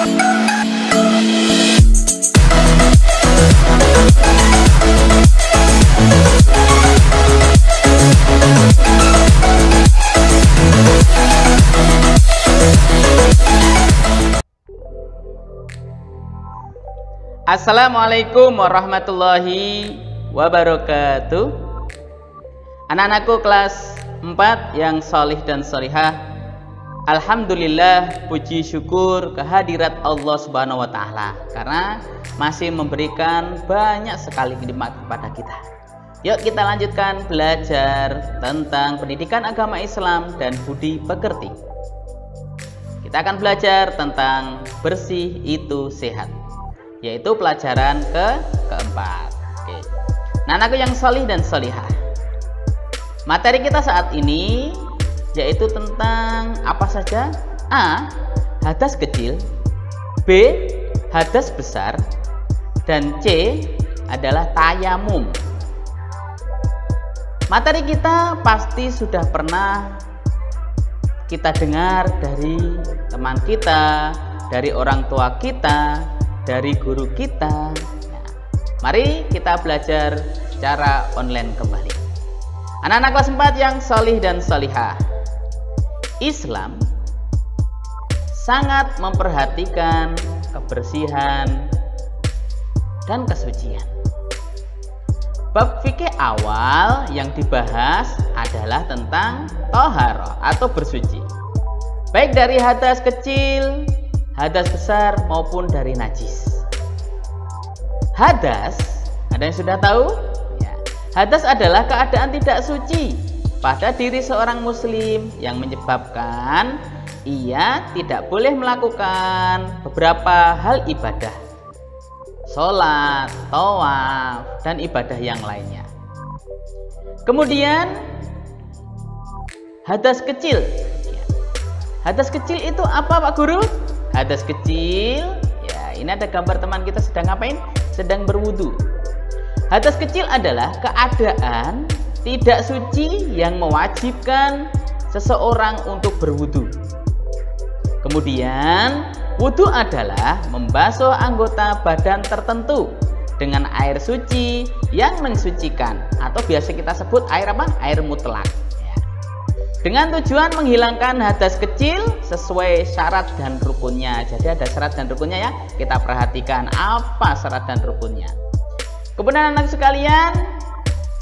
Assalamualaikum warahmatullahi wabarakatuh. Anak-anakku kelas 4 yang solih dan solihah, alhamdulillah, puji syukur kehadirat Allah Subhanahu wa Ta'ala karena masih memberikan banyak sekali nikmat kepada kita. Yuk kita lanjutkan belajar tentang pendidikan agama Islam dan budi pekerti. Kita akan belajar tentang bersih itu sehat, yaitu pelajaran keempat. Oke. Nah, anakku yang solih dan solihah, materi kita saat ini yaitu tentang apa saja? A. Hadas kecil, B. Hadas besar, dan C adalah tayamum. Materi kita pasti sudah pernah kita dengar dari teman kita, dari orang tua kita, dari guru kita. Nah, mari kita belajar secara online kembali. Anak-anak kelas 4 yang solih dan solihah, Islam sangat memperhatikan kebersihan dan kesucian. Bab fikih awal yang dibahas adalah tentang toharoh atau bersuci, baik dari hadas kecil, hadas besar maupun dari najis. Hadas, ada yang sudah tahu? Ya. Hadas adalah keadaan tidak suci pada diri seorang muslim yang menyebabkan ia tidak boleh melakukan beberapa hal ibadah, sholat, tawaf, dan ibadah yang lainnya. Kemudian hadas kecil. Hadas kecil itu apa, Pak Guru? Hadas kecil, ya ini ada gambar teman kita sedang ngapain? Sedang berwudu. Hadas kecil adalah keadaan tidak suci yang mewajibkan seseorang untuk berwudu. Kemudian wudu adalah membasuh anggota badan tertentu dengan air suci yang mensucikan, atau biasa kita sebut air apa? Air mutlak. Dengan tujuan menghilangkan hadas kecil sesuai syarat dan rukunnya. Jadi ada syarat dan rukunnya ya. Kita perhatikan apa syarat dan rukunnya. Kemudian anak sekalian,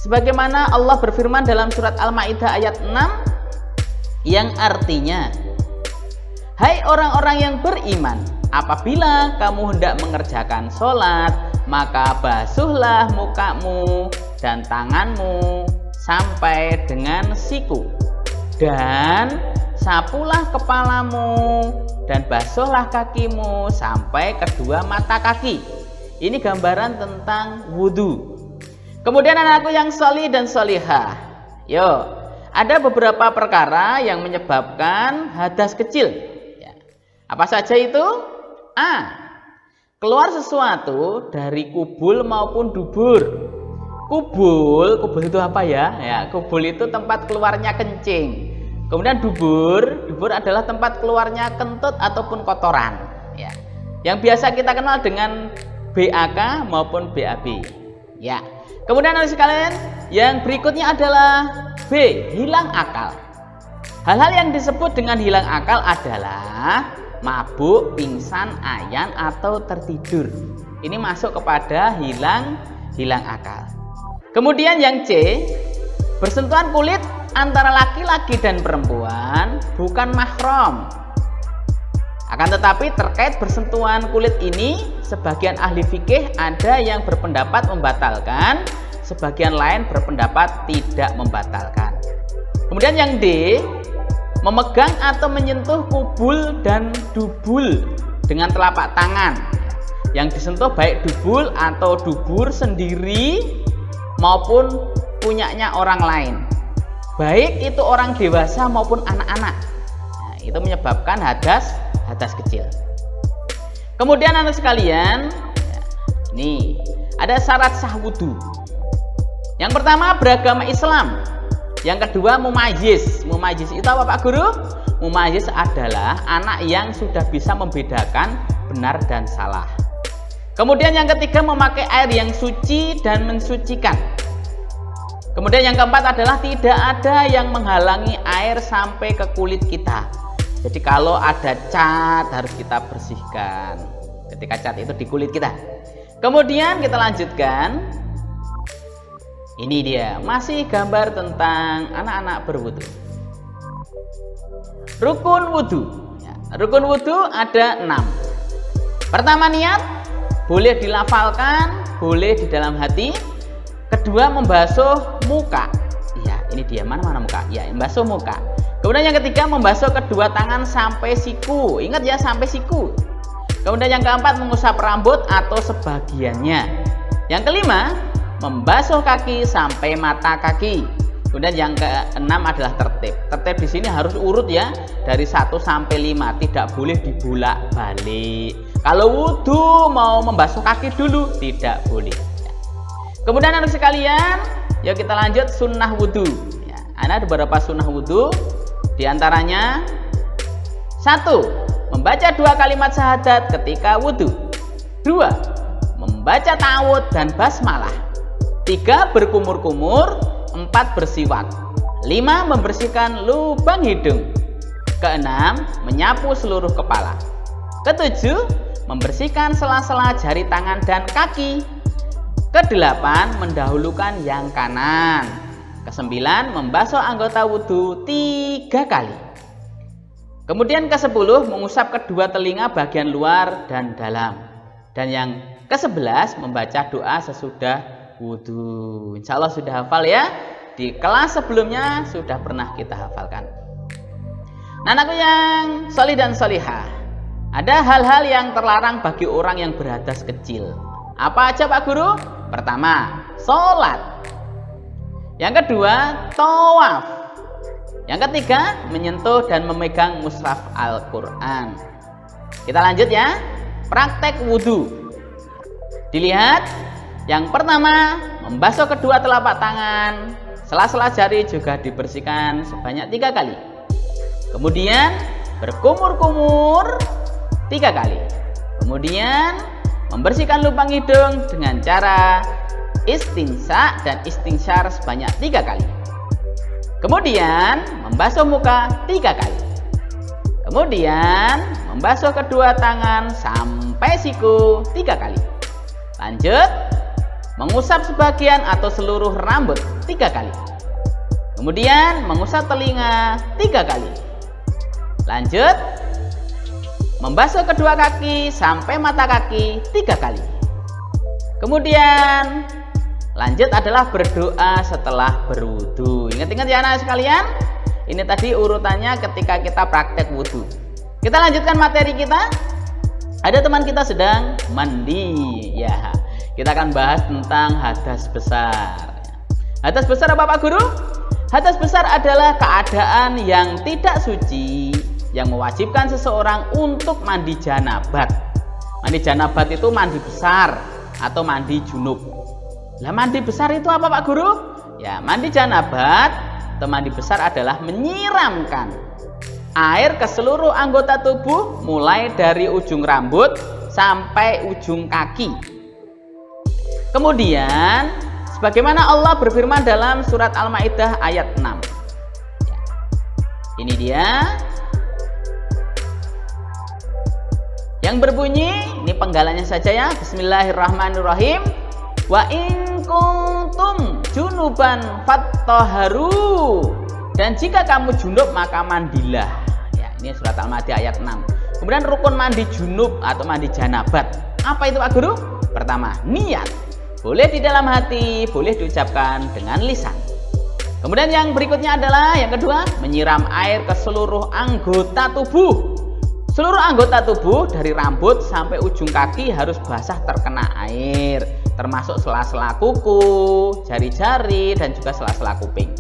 sebagaimana Allah berfirman dalam surat Al-Maidah ayat 6 yang artinya, hai orang-orang yang beriman, apabila kamu hendak mengerjakan sholat, maka basuhlah mukamu dan tanganmu sampai dengan siku, dan sapulah kepalamu dan basuhlah kakimu sampai kedua mata kaki. Ini gambaran tentang wudhu. Kemudian anakku yang solih dan solihah, yuk, ada beberapa perkara yang menyebabkan hadas kecil. Ya. Apa saja itu? A. Keluar sesuatu dari kubul maupun dubur. Kubul itu apa ya? Ya, kubul itu tempat keluarnya kencing. Kemudian dubur adalah tempat keluarnya kentut ataupun kotoran. Ya. Yang biasa kita kenal dengan BAK maupun BAB. Ya. Kemudian anak sekalian, yang berikutnya adalah B. Hilang akal. Hal-hal yang disebut dengan hilang akal adalah mabuk, pingsan, ayan, atau tertidur. Ini masuk kepada hilang akal. Kemudian yang C, bersentuhan kulit antara laki-laki dan perempuan bukan mahram. Akan tetapi terkait bersentuhan kulit ini, sebagian ahli fikih ada yang berpendapat membatalkan, sebagian lain berpendapat tidak membatalkan. Kemudian yang D, memegang atau menyentuh kubul dan dubul dengan telapak tangan. Yang disentuh baik dubul atau dubur sendiri maupun punyanya orang lain, baik itu orang dewasa maupun anak-anak. Nah, itu menyebabkan hadas kecil. Kemudian anak sekalian, nih ada syarat sah wudu. Yang pertama beragama Islam. Yang kedua mumayyiz. Mumayyiz itu apa Pak Guru? Mumayyiz adalah anak yang sudah bisa membedakan benar dan salah. Kemudian yang ketiga, memakai air yang suci dan mensucikan. Kemudian yang keempat adalah tidak ada yang menghalangi air sampai ke kulit kita. Jadi kalau ada cat harus kita bersihkan ketika cat itu di kulit kita. Kemudian kita lanjutkan. Ini dia, masih gambar tentang anak-anak berwudu. Rukun wudu. Rukun wudu ada 6. Pertama, niat, boleh dilafalkan, boleh di dalam hati. Kedua, membasuh muka. Ya, ini dia, mana muka? Ya, membasuh muka. Kemudian yang ketiga, membasuh kedua tangan sampai siku. Ingat ya, sampai siku. Kemudian yang keempat, mengusap rambut atau sebagiannya. Yang kelima, membasuh kaki sampai mata kaki. Kemudian yang keenam adalah tertib. Tertib di sini harus urut ya, dari 1 sampai 5, tidak boleh dibolak-balik. Kalau wudhu mau membasuh kaki dulu, tidak boleh. Kemudian anak sekalian, yuk kita lanjut sunnah wudhu. Ya, ada beberapa sunnah wudhu. Di antaranya 1. Membaca 2 kalimat syahadat ketika wudhu. 2. Membaca ta'awudz dan basmalah. 3. Berkumur-kumur. 4. Bersiwak. 5. Membersihkan lubang hidung. Keenam, menyapu seluruh kepala. Ketujuh, membersihkan sela-sela jari tangan dan kaki. Kedelapan, mendahulukan yang kanan. Kesembilan, membasuh anggota wudhu 3 kali. Kemudian ke-10, mengusap kedua telinga bagian luar dan dalam. Dan yang ke-11, membaca doa sesudah wudhu. Insya Allah sudah hafal ya. Di kelas sebelumnya sudah pernah kita hafalkan. Nah, anakku yang solih dan solihah, ada hal-hal yang terlarang bagi orang yang berhadas kecil. Apa aja Pak Guru? Pertama, sholat. Yang kedua, tawaf. Yang ketiga, menyentuh dan memegang mushaf Al-Quran. Kita lanjut ya. Praktek wudhu. Dilihat. Yang pertama, membasuh kedua telapak tangan. Sela-sela jari juga dibersihkan sebanyak 3 kali. Kemudian berkumur-kumur 3 kali. Kemudian membersihkan lubang hidung dengan cara istinsya dan istinsyar sebanyak 3 kali. Kemudian membasuh muka 3 kali. Kemudian membasuh kedua tangan sampai siku 3 kali. Lanjut, mengusap sebagian atau seluruh rambut 3 kali. Kemudian mengusap telinga 3 kali. Lanjut, membasuh kedua kaki sampai mata kaki 3 kali. Kemudian lanjut adalah berdoa setelah berwudu. Ingat-ingat ya anak sekalian, ini tadi urutannya ketika kita praktek wudu. Kita lanjutkan materi kita. Ada teman kita sedang mandi ya. Kita akan bahas tentang hadas besar. Hadas besar apa Pak Guru? Hadas besar adalah keadaan yang tidak suci yang mewajibkan seseorang untuk mandi janabat. Mandi janabat itu mandi besar atau mandi junub. Lah mandi besar itu apa Pak Guru? Ya, mandi janabat atau mandi besar adalah menyiramkan air ke seluruh anggota tubuh mulai dari ujung rambut sampai ujung kaki. Kemudian sebagaimana Allah berfirman dalam surat Al-Maidah ayat 6. Ya. Ini dia yang berbunyi, ini penggalannya saja ya. Bismillahirrahmanirrahim. Wa in kuntum junuban fattaharu. Dan jika kamu junub maka mandilah. Ya, ini surat Al-Maidah ayat 6. Kemudian rukun mandi junub atau mandi janabat. Apa itu Pak Guru? Pertama, niat. Boleh di dalam hati, boleh diucapkan dengan lisan. Kemudian yang berikutnya adalah yang kedua, menyiram air ke seluruh anggota tubuh. Seluruh anggota tubuh dari rambut sampai ujung kaki harus basah terkena air, termasuk sela-sela kuku, jari-jari, dan juga sela-sela kuping.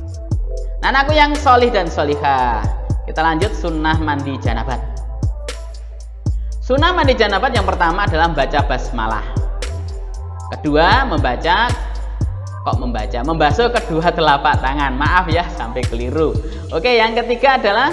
Nah, anakku yang solih dan solihah, kita lanjut sunnah mandi janabat. Sunnah mandi janabat yang pertama adalah membaca basmalah. Kedua, membasuh kedua telapak tangan. Maaf ya, sampai keliru. Oke, yang ketiga adalah